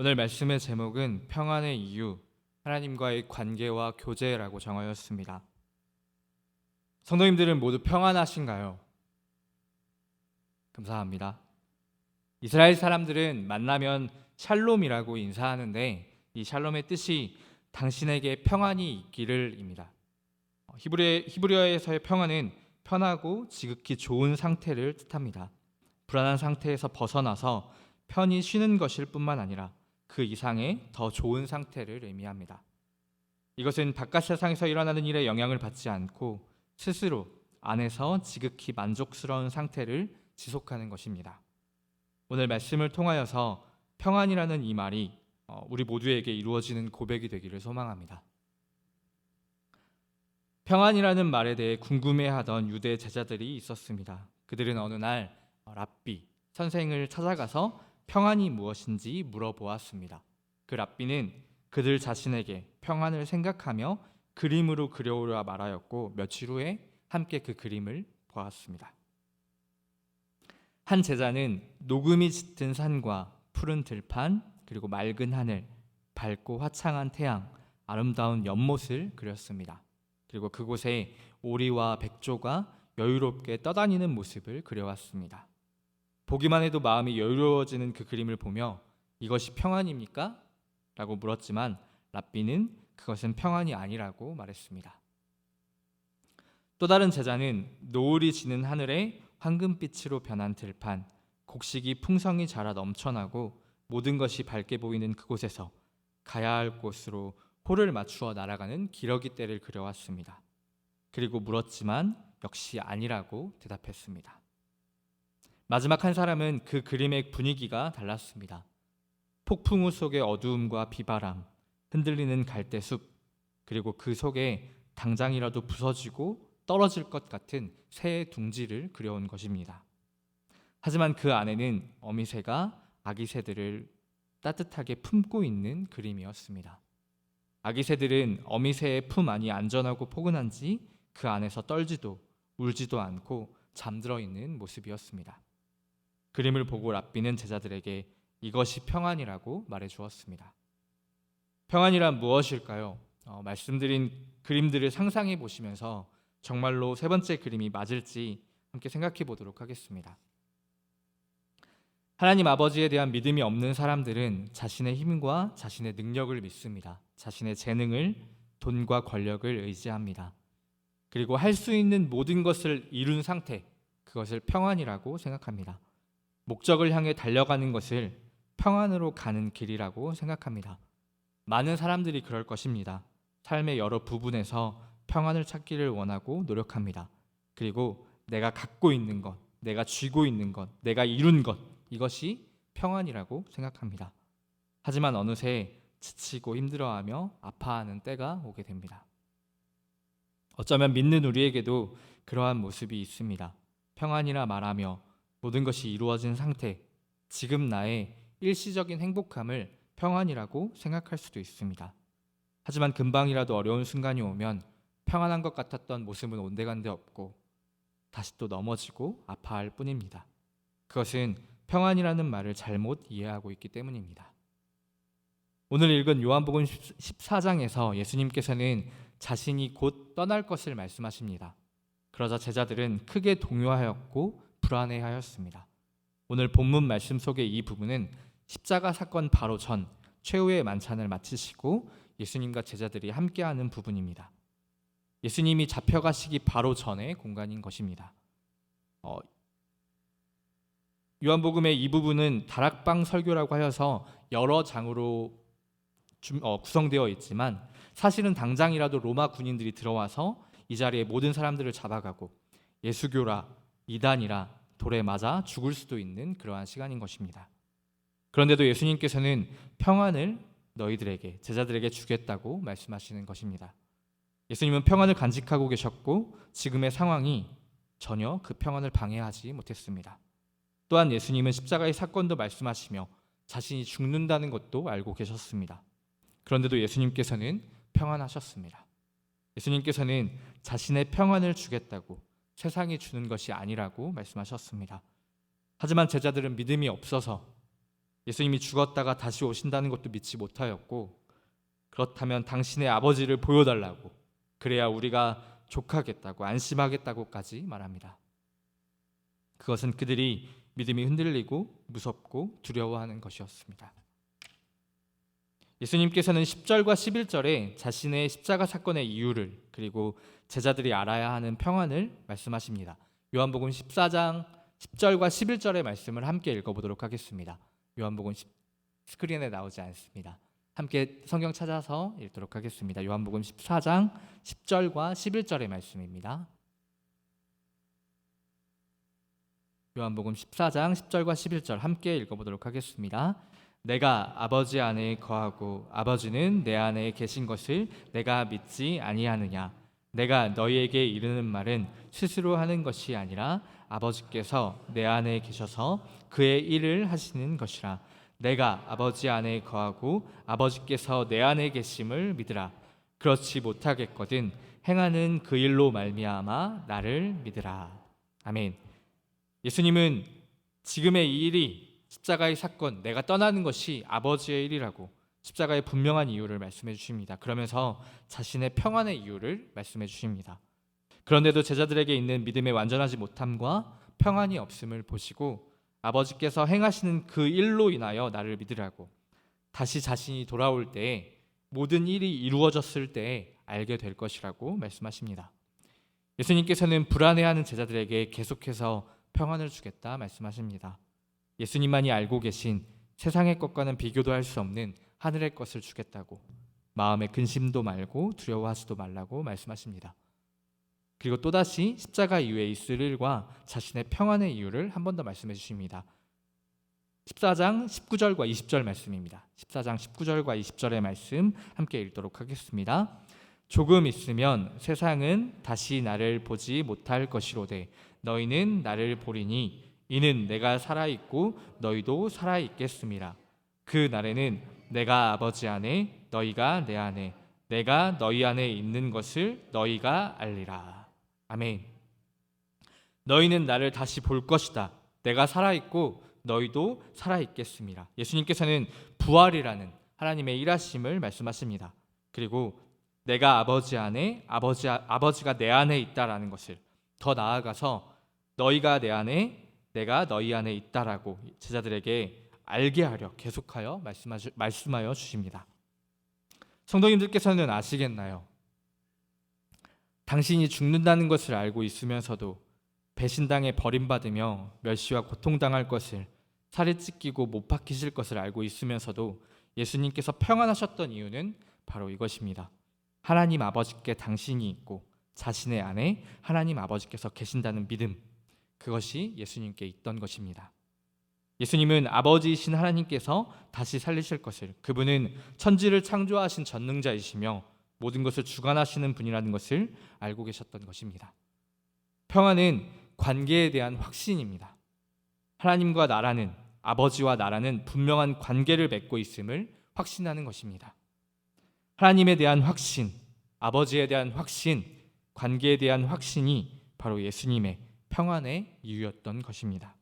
오늘 말씀의 제목은 평안의 이유, 하나님과의 관계와 교제라고 정하였습니다. 성도님들은 모두 평안하신가요? 감사합니다. 이스라엘 사람들은 만나면 샬롬이라고 인사하는데 이 샬롬의 뜻이 당신에게 평안이 있기를입니다. 히브리어에서의 평안은 편하고 지극히 좋은 상태를 뜻합니다. 불안한 상태에서 벗어나서 편히 쉬는 것일 뿐만 아니라 그 이상의 더 좋은 상태를 의미합니다. 이것은 바깥 세상에서 일어나는 일에 영향을 받지 않고 스스로 안에서 지극히 만족스러운 상태를 지속하는 것입니다. 오늘 말씀을 통하여서 평안이라는 이 말이 우리 모두에게 이루어지는 고백이 되기를 소망합니다. 평안이라는 말에 대해 궁금해하던 유대 제자들이 있었습니다. 그들은 어느 날 랍비, 선생을 찾아가서 평안이 무엇인지 물어보았습니다. 그 랍비는 그들 자신에게 평안을 생각하며 그림으로 그려오라 말하였고 며칠 후에 함께 그 그림을 보았습니다. 한 제자는 녹음이 짙은 산과 푸른 들판 그리고 맑은 하늘, 밝고 화창한 태양, 아름다운 연못을 그렸습니다. 그리고 그곳에 오리와 백조가 여유롭게 떠다니는 모습을 그려왔습니다. 보기만 해도 마음이 여유로워지는 그 그림을 보며 이것이 평안입니까? 라고 물었지만 랍비는 그것은 평안이 아니라고 말했습니다. 또 다른 제자는 노을이 지는 하늘에 황금빛으로 변한 들판, 곡식이 풍성히 자라 넘쳐나고 모든 것이 밝게 보이는 그곳에서 가야 할 곳으로 호를 맞추어 날아가는 기러기 떼를 그려왔습니다. 그리고 물었지만 역시 아니라고 대답했습니다. 마지막 한 사람은 그 그림의 분위기가 달랐습니다. 폭풍우 속의 어두움과 비바람, 흔들리는 갈대숲, 그리고 그 속에 당장이라도 부서지고 떨어질 것 같은 새의 둥지를 그려온 것입니다. 하지만 그 안에는 어미새가 아기 새들을 따뜻하게 품고 있는 그림이었습니다. 아기 새들은 어미새의 품 안이 안전하고 포근한지 그 안에서 떨지도 울지도 않고 잠들어 있는 모습이었습니다. 그림을 보고 랍비는 제자들에게 이것이 평안이라고 말해 주었습니다. 평안이란 무엇일까요? 말씀드린 그림들을 상상해 보시면서 정말로 세 번째 그림이 맞을지 함께 생각해 보도록 하겠습니다. 하나님 아버지에 대한 믿음이 없는 사람들은 자신의 힘과 자신의 능력을 믿습니다. 자신의 재능을, 돈과 권력을 의지합니다. 그리고 할 수 있는 모든 것을 이룬 상태, 그것을 평안이라고 생각합니다. 목적을 향해 달려가는 것을 평안으로 가는 길이라고 생각합니다. 많은 사람들이 그럴 것입니다. 삶의 여러 부분에서 평안을 찾기를 원하고 노력합니다. 그리고 내가 갖고 있는 것, 내가 쥐고 있는 것, 내가 이룬 것, 이것이 평안이라고 생각합니다. 하지만 어느새 지치고 힘들어하며 아파하는 때가 오게 됩니다. 어쩌면 믿는 우리에게도 그러한 모습이 있습니다. 평안이라 말하며 모든 것이 이루어진 상태, 지금 나의 일시적인 행복함을 평안이라고 생각할 수도 있습니다. 하지만 금방이라도 어려운 순간이 오면 평안한 것 같았던 모습은 온데간데 없고 다시 또 넘어지고 아파할 뿐입니다. 그것은 평안이라는 말을 잘못 이해하고 있기 때문입니다. 오늘 읽은 요한복음 14장에서 예수님께서는 자신이 곧 떠날 것을 말씀하십니다. 그러자 제자들은 크게 동요하였고 불안해하였습니다. 오늘 본문 말씀 속의 이 부분은 십자가 사건 바로 전 최후의 만찬을 마치시고 예수님과 제자들이 함께하는 부분입니다. 예수님이 잡혀가시기 바로 전의 공간인 것입니다. 요한복음의 이 부분은 다락방 설교라고 하여서 여러 장으로 구성되어 있지만 사실은 당장이라도 로마 군인들이 들어와서 이 자리에 모든 사람들을 잡아가고 예수교라, 이단이라 돌에 맞아 죽을 수도 있는 그러한 시간인 것입니다. 그런데도 예수님께서는 평안을 너희들에게, 제자들에게 주겠다고 말씀하시는 것입니다. 예수님은 평안을 간직하고 계셨고 지금의 상황이 전혀 그 평안을 방해하지 못했습니다. 또한 예수님은 십자가의 사건도 말씀하시며 자신이 죽는다는 것도 알고 계셨습니다. 그런데도 예수님께서는 평안하셨습니다. 예수님께서는 자신의 평안을 주겠다고 세상이 주는 것이 아니라고 말씀하셨습니다. 하지만 제자들은 믿음이 없어서 예수님이 죽었다가 다시 오신다는 것도 믿지 못하였고, 그렇다면 당신의 아버지를 보여달라고, 그래야 우리가 족하겠다고, 안심하겠다고까지 말합니다. 그것은 그들이 믿음이 흔들리고 무섭고 두려워하는 것이었습니다. 예수님께서는 10절과 11절에 자신의 십자가 사건의 이유를, 그리고 제자들이 알아야 하는 평안을 말씀하십니다. 요한복음 14장 10절과 11절의 말씀을 함께 읽어보도록 하겠습니다. 요한복음 스크린에 나오지 않습니다. 함께 성경 찾아서 읽도록 하겠습니다. 요한복음 14장 10절과 11절의 말씀입니다. 요한복음 14장 10절과 11절 함께 읽어보도록 하겠습니다. 내가 아버지 안에 거하고 아버지는 내 안에 계신 것을 내가 믿지 아니하느냐? 내가 너희에게 이르는 말은 스스로 하는 것이 아니라 아버지께서 내 안에 계셔서 그의 일을 하시는 것이라. 내가 아버지 안에 거하고 아버지께서 내 안에 계심을 믿으라. 그렇지 못하겠거든 행하는 그 일로 말미암아 나를 믿으라. 아멘. 예수님은 지금의 이 일이, 십자가의 사건, 내가 떠나는 것이 아버지의 일이라고 십자가의 분명한 이유를 말씀해 주십니다. 그러면서 자신의 평안의 이유를 말씀해 주십니다. 그런데도 제자들에게 있는 믿음의 완전하지 못함과 평안이 없음을 보시고 아버지께서 행하시는 그 일로 인하여 나를 믿으라고, 다시 자신이 돌아올 때에 모든 일이 이루어졌을 때에 알게 될 것이라고 말씀하십니다. 예수님께서는 불안해하는 제자들에게 계속해서 평안을 주겠다 말씀하십니다. 예수님만이 알고 계신 세상의 것과는 비교도 할 수 없는 하늘의 것을 주겠다고, 마음에 근심도 말고 두려워하지도 말라고 말씀하십니다. 그리고 또다시 십자가 이후에 있을 일과 자신의 평안의 이유를 한 번 더 말씀해 주십니다. 14장 19절과 20절 말씀입니다. 14장 19절과 20절의 말씀 함께 읽도록 하겠습니다. 조금 있으면 세상은 다시 나를 보지 못할 것이로되 너희는 나를 보리니 이는 내가 살아있고 너희도 살아있겠음이라. 그 날에는 내가 아버지 안에 너희가 내 안에 내가 너희 안에 있는 것을 너희가 알리라. 아멘. 너희는 나를 다시 볼 것이다. 내가 살아있고 너희도 살아있겠음이라. 예수님께서는 부활이라는 하나님의 일하심을 말씀하십니다. 그리고 내가 아버지 안에 아버지가 내 안에 있다라는 것을, 더 나아가서 너희가 내 안에 내가 너희 안에 있다라고 제자들에게 알게 하려 계속하여 말씀하여 주십니다. 성도님들께서는 아시겠나요? 당신이 죽는다는 것을 알고 있으면서도 배신당해 버림받으며 멸시와 고통당할 것을, 살이 찢기고 못 박히실 것을 알고 있으면서도 예수님께서 평안하셨던 이유는 바로 이것입니다. 하나님 아버지께 당신이 있고 자신의 안에 하나님 아버지께서 계신다는 믿음, 그것이 예수님께 있던 것입니다. 예수님은 아버지이신 하나님께서 다시 살리실 것을, 그분은 천지를 창조하신 전능자이시며 모든 것을 주관하시는 분이라는 것을 알고 계셨던 것입니다. 평안은 관계에 대한 확신입니다. 하나님과 나라는, 아버지와 나라는 분명한 관계를 맺고 있음을 확신하는 것입니다. 하나님에 대한 확신, 아버지에 대한 확신, 관계에 대한 확신이 바로 예수님의 평안의 이유였던 것입니다.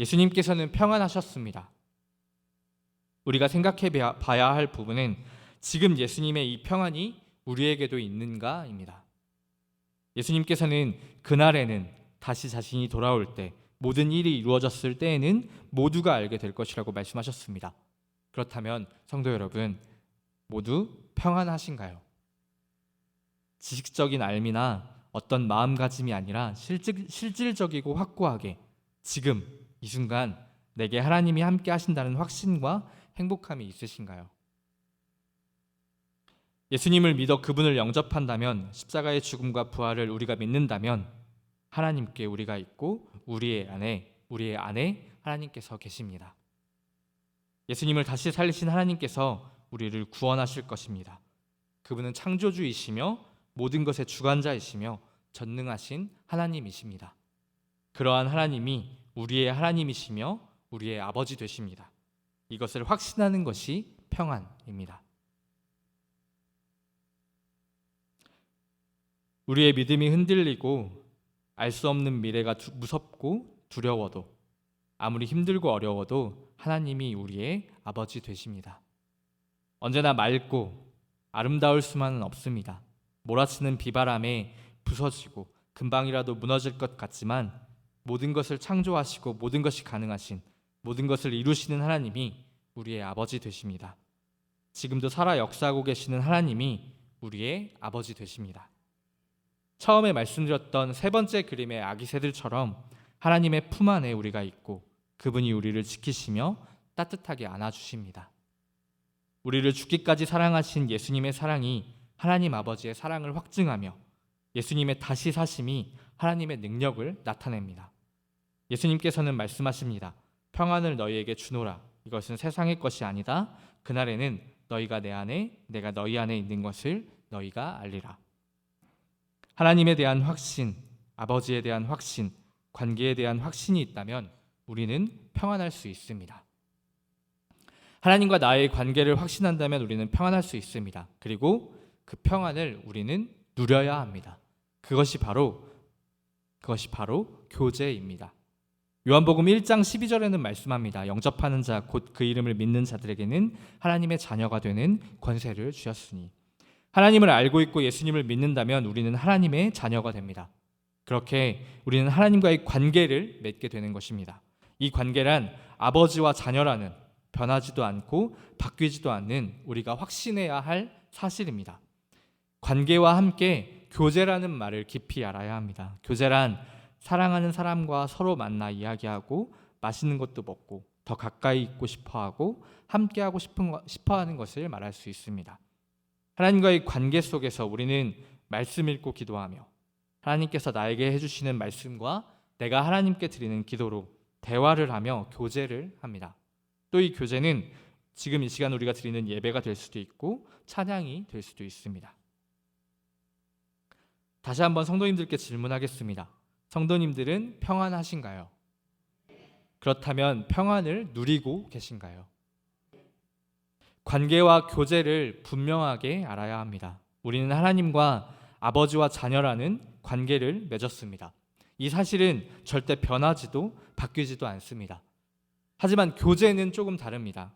예수님께서는 평안하셨습니다. 우리가 생각해 봐야 할 부분은 지금 예수님의 이 평안이 우리에게도 있는가입니다. 예수님께서는 그날에는, 다시 자신이 돌아올 때, 모든 일이 이루어졌을 때에는 모두가 알게 될 것이라고 말씀하셨습니다. 그렇다면 성도 여러분, 모두 평안하신가요? 지식적인 알미나 어떤 마음가짐이 아니라 실질적이고 확고하게 지금 이 순간 내게 하나님이 함께 하신다는 확신과 행복함이 있으신가요? 예수님을 믿어 그분을 영접한다면, 십자가의 죽음과 부활을 우리가 믿는다면 하나님께 우리가 있고 우리의 안에 하나님께서 계십니다. 예수님을 다시 살리신 하나님께서 우리를 구원하실 것입니다. 그분은 창조주이시며 모든 것의 주관자이시며 전능하신 하나님이십니다. 그러한 하나님이 우리의 하나님이시며 우리의 아버지 되십니다. 이것을 확신하는 것이 평안입니다. 우리의 믿음이 흔들리고 알 수 없는 미래가 무섭고 두려워도, 아무리 힘들고 어려워도 하나님이 우리의 아버지 되십니다. 언제나 맑고 아름다울 수만은 없습니다. 몰아치는 비바람에 부서지고 금방이라도 무너질 것 같지만 모든 것을 창조하시고 모든 것이 가능하신, 모든 것을 이루시는 하나님이 우리의 아버지 되십니다. 지금도 살아 역사하고 계시는 하나님이 우리의 아버지 되십니다. 처음에 말씀드렸던 세 번째 그림의 아기 새들처럼 하나님의 품 안에 우리가 있고 그분이 우리를 지키시며 따뜻하게 안아주십니다. 우리를 죽기까지 사랑하신 예수님의 사랑이 하나님 아버지의 사랑을 확증하며 예수님의 다시 사심이 하나님의 능력을 나타냅니다. 예수님께서는 말씀하십니다. 평안을 너희에게 주노라. 이것은 세상의 것이 아니다. 그날에는 너희가 내 안에, 내가 너희 안에 있는 것을 너희가 알리라. 하나님에 대한 확신, 아버지에 대한 확신, 관계에 대한 확신이 있다면 우리는 평안할 수 있습니다. 하나님과 나의 관계를 확신한다면 우리는 평안할 수 있습니다. 그리고 그 평안을 우리는 누려야 합니다. 그것이 바로 교제입니다. 요한복음 1장 12절에는 말씀합니다. 영접하는 자 곧 그 이름을 믿는 자들에게는 하나님의 자녀가 되는 권세를 주셨으니. 하나님을 알고 있고 예수님을 믿는다면 우리는 하나님의 자녀가 됩니다. 그렇게 우리는 하나님과의 관계를 맺게 되는 것입니다. 이 관계란 아버지와 자녀라는 변하지도 않고 바뀌지도 않는 우리가 확신해야 할 사실입니다. 관계와 함께 교제라는 말을 깊이 알아야 합니다. 교제란 사랑하는 사람과 서로 만나 이야기하고 맛있는 것도 먹고 더 가까이 있고 싶어하고 함께하고 싶어하는 것을 말할 수 있습니다. 하나님과의 관계 속에서 우리는 말씀 읽고 기도하며 하나님께서 나에게 해주시는 말씀과 내가 하나님께 드리는 기도로 대화를 하며 교제를 합니다. 또 이 교제는 지금 이 시간 우리가 드리는 예배가 될 수도 있고 찬양이 될 수도 있습니다. 다시 한번 성도님들께 질문하겠습니다. 성도님들은 평안하신가요? 그렇다면 평안을 누리고 계신가요? 관계와 교제를 분명하게 알아야 합니다. 우리는 하나님과 아버지와 자녀라는 관계를 맺었습니다. 이 사실은 절대 변하지도 바뀌지도 않습니다. 하지만 교제는 조금 다릅니다.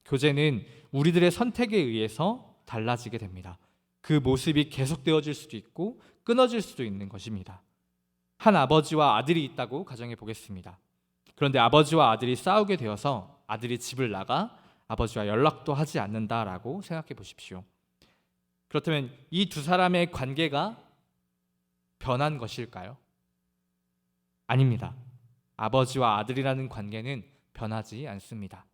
교제는 우리들의 선택에 의해서 달라지게 됩니다. 그 모습이 계속되어질 수도 있고 끊어질 수도 있는 것입니다. 한 아버지와 아들이 있다고 가정해 보겠습니다. 그런데 아버지와 아들이 싸우게 되어서 아들이 집을 나가 아버지와 연락도 하지 않는다라고 생각해 보십시오. 그렇다면 이 두 사람의 관계가 변한 것일까요? 아닙니다. 아버지와 아들이라는 관계는 변하지 않습니다.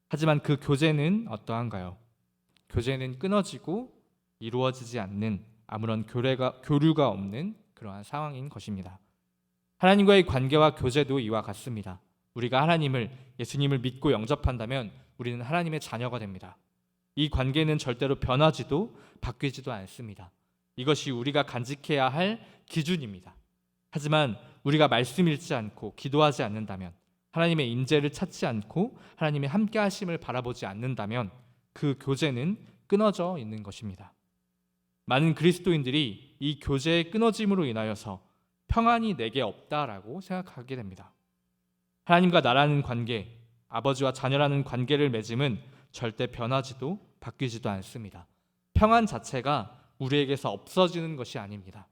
하지만 그 교제는 어떠한가요? 교제는 끊어지고 이루어지지 않는 아무런 교류가 없는 그러한 상황인 것입니다. 하나님과의 관계와 교제도 이와 같습니다. 우리가 하나님을, 예수님을 믿고 영접한다면 우리는 하나님의 자녀가 됩니다. 이 관계는 절대로 변하지도 바뀌지도 않습니다. 이것이 우리가 간직해야 할 기준입니다. 하지만 우리가 말씀 읽지 않고 기도하지 않는다면, 하나님의 임재를 찾지 않고 하나님의 함께 하심을 바라보지 않는다면 그 교제는 끊어져 있는 것입니다. 많은 그리스도인들이 이 교제의 끊어짐으로 인하여서 평안이 내게 없다라고 생각하게 됩니다. 하나님과 나라는 관계, 아버지와 자녀라는 관계를 맺음은 절대 변하지도 바뀌지도 않습니다. 평안 자체가 우리에게서 없어지는 것이 아닙니다.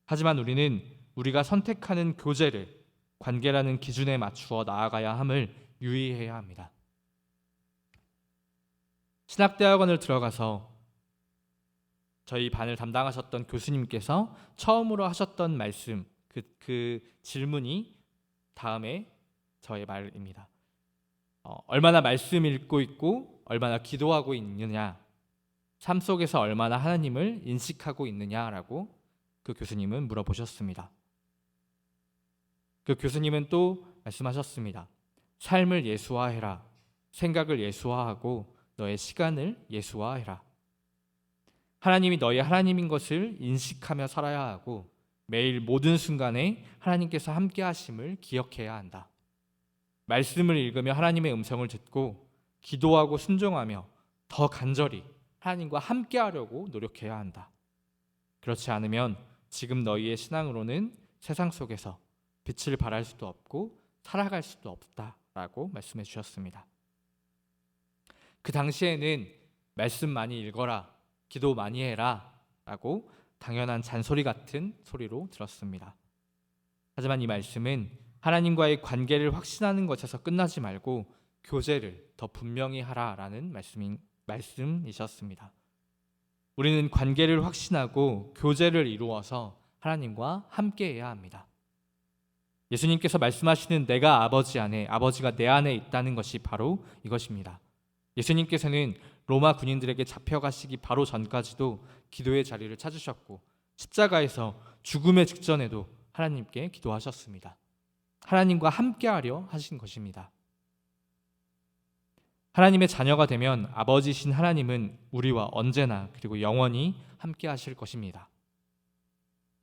하지만 우리는 우리가 선택하는 교제를 관계라는 기준에 맞추어 나아가야 함을 유의해야 합니다. 신학대학원을 들어가서 저희 반을 담당하셨던 교수님께서 처음으로 하셨던 말씀, 그 질문이 다음에 저의 말입니다. 얼마나 말씀 읽고 있고 얼마나 기도하고 있느냐, 삶 속에서 얼마나 하나님을 인식하고 있느냐라고 그 교수님은 물어보셨습니다. 그 교수님은 또 말씀하셨습니다. 삶을 예수화해라. 생각을 예수화하고 너의 시간을 예수화해라. 하나님이 너의 하나님인 것을 인식하며 살아야 하고 매일 모든 순간에 하나님께서 함께 하심을 기억해야 한다. 말씀을 읽으며 하나님의 음성을 듣고 기도하고 순종하며 더 간절히 하나님과 함께 하려고 노력해야 한다. 그렇지 않으면 지금 너희의 신앙으로는 세상 속에서 빛을 발할 수도 없고 살아갈 수도 없다라고 말씀해 주셨습니다. 그 당시에는 말씀 많이 읽어라, 기도 많이 해라 라고 당연한 잔소리 같은 소리로 들었습니다. 하지만 이 말씀은 하나님과의 관계를 확신하는 것에서 끝나지 말고 교제를 더 분명히 하라라는 말씀이셨습니다. 우리는 관계를 확신하고 교제를 이루어서 하나님과 함께해야 합니다. 예수님께서 말씀하시는 내가 아버지 안에, 아버지가 내 안에 있다는 것이 바로 이것입니다. 예수님께서는 로마 군인들에게 잡혀가시기 바로 전까지도 기도의 자리를 찾으셨고 십자가에서 죽음의 직전에도 하나님께 기도하셨습니다. 하나님과 함께하려 하신 것입니다. 하나님의 자녀가 되면 아버지신 하나님은 우리와 언제나 그리고 영원히 함께하실 것입니다.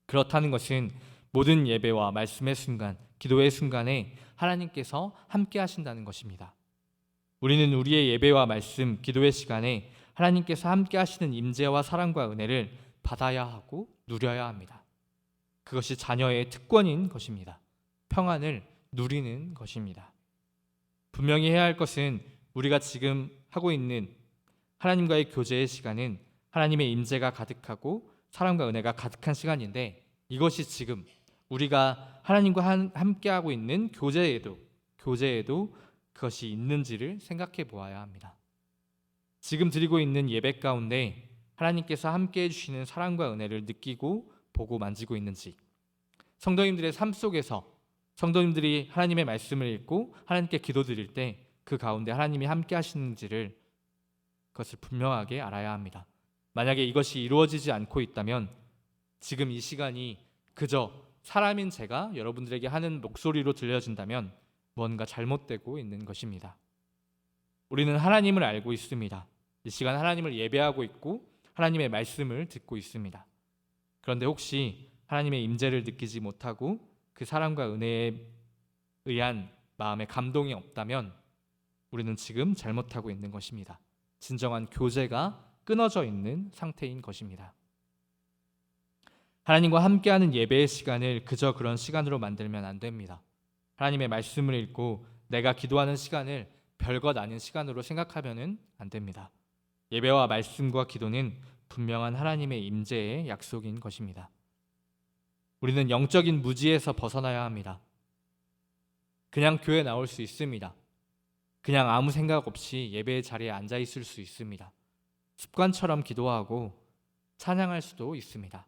그렇다는 것은 모든 예배와 말씀의 순간, 기도의 순간에 하나님께서 함께하신다는 것입니다. 우리는 우리의 예배와 말씀, 기도의 시간에 하나님께서 함께하시는 임재와 사랑과 은혜를 받아야 하고 누려야 합니다. 그것이 자녀의 특권인 것입니다. 평안을 누리는 것입니다. 분명히 해야 할 것은 우리가 지금 하고 있는 하나님과의 교제의 시간은 하나님의 임재가 가득하고 사랑과 은혜가 가득한 시간인데 이것이 지금 우리가 하나님과 함께하고 있는 교제에도 그것이 있는지를 생각해 보아야 합니다. 지금 드리고 있는 예배 가운데 하나님께서 함께해 주시는 사랑과 은혜를 느끼고 보고 만지고 있는지, 성도님들의 삶 속에서 성도님들이 하나님의 말씀을 읽고 하나님께 기도드릴 때 그 가운데 하나님이 함께 하시는지를 그것을 분명하게 알아야 합니다. 만약에 이것이 이루어지지 않고 있다면 지금 이 시간이 그저 사람인 제가 여러분들에게 하는 목소리로 들려진다면 뭔가 잘못되고 있는 것입니다. 우리는 하나님을 알고 있습니다. 이 시간 하나님을 예배하고 있고 하나님의 말씀을 듣고 있습니다. 그런데 혹시 하나님의 임재를 느끼지 못하고 그 사랑과 은혜에 의한 마음의 감동이 없다면 우리는 지금 잘못하고 있는 것입니다. 진정한 교제가 끊어져 있는 상태인 것입니다. 하나님과 함께하는 예배의 시간을 그저 그런 시간으로 만들면 안 됩니다. 하나님의 말씀을 읽고 내가 기도하는 시간을 별것 아닌 시간으로 생각하면 안 됩니다. 예배와 말씀과 기도는 분명한 하나님의 임재의 약속인 것입니다. 우리는 영적인 무지에서 벗어나야 합니다. 그냥 교회 나올 수 있습니다. 그냥 아무 생각 없이 예배의 자리에 앉아 있을 수 있습니다. 습관처럼 기도하고 찬양할 수도 있습니다.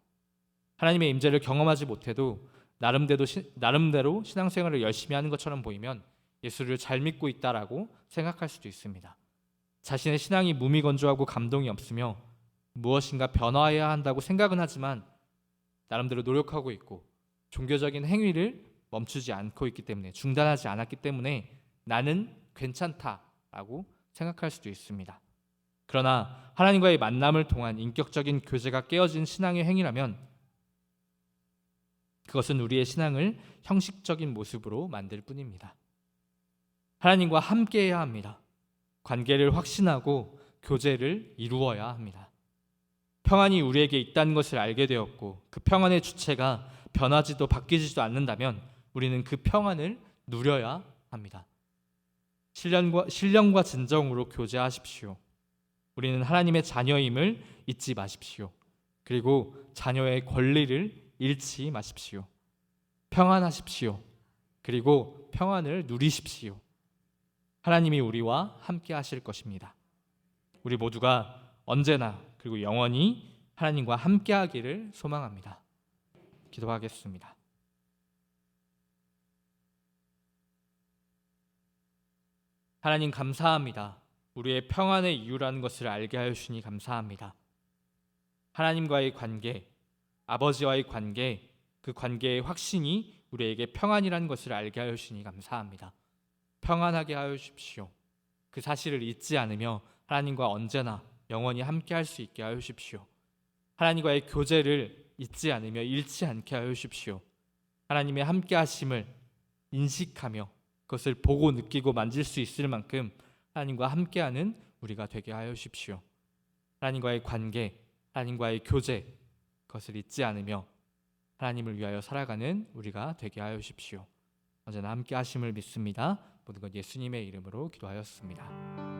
하나님의 임재를 경험하지 못해도 나름대로 신앙생활을 열심히 하는 것처럼 보이면 예수를 잘 믿고 있다라고 생각할 수도 있습니다. 자신의 신앙이 무미건조하고 감동이 없으며 무엇인가 변화해야 한다고 생각은 하지만 나름대로 노력하고 있고 종교적인 행위를 멈추지 않고 있기 때문에, 중단하지 않았기 때문에 나는 괜찮다라고 생각할 수도 있습니다. 그러나 하나님과의 만남을 통한 인격적인 교제가 깨어진 신앙의 행위라면 그것은 우리의 신앙을 형식적인 모습으로 만들 뿐입니다. 하나님과 함께해야 합니다. 관계를 확신하고 교제를 이루어야 합니다. 평안이 우리에게 있다는 것을 알게 되었고 그 평안의 주체가 변하지도 바뀌지도 않는다면 우리는 그 평안을 누려야 합니다. 신령과 진정으로 교제하십시오. 우리는 하나님의 자녀임을 잊지 마십시오. 그리고 자녀의 권리를 잃지 마십시오. 평안하십시오. 그리고 평안을 누리십시오. 하나님이 우리와 함께 하실 것입니다. 우리 모두가 언제나 그리고 영원히 하나님과 함께 하기를 소망합니다. 기도하겠습니다. 하나님 감사합니다. 우리의 평안의 이유라는 것을 알게 하여 주시니 감사합니다. 하나님과의 관계, 아버지와의 관계, 그 관계의 확신이 우리에게 평안이라는 것을 알게 하여 주시니 감사합니다. 평안하게 하여 주십시오. 그 사실을 잊지 않으며 하나님과 언제나 영원히 함께 할 수 있게 하여 주십시오. 하나님과의 교제를 잊지 않으며 잃지 않게 하여 주십시오. 하나님의 함께 하심을 인식하며 그것을 보고 느끼고 만질 수 있을 만큼 하나님과 함께하는 우리가 되게 하여 주십시오. 하나님과의 관계, 하나님과의 교제, 그것을 잊지 않으며 하나님을 위하여 살아가는 우리가 되게 하여 주십시오. 언제나 함께 하심을 믿습니다. 모든 것 예수님의 이름으로 기도하였습니다.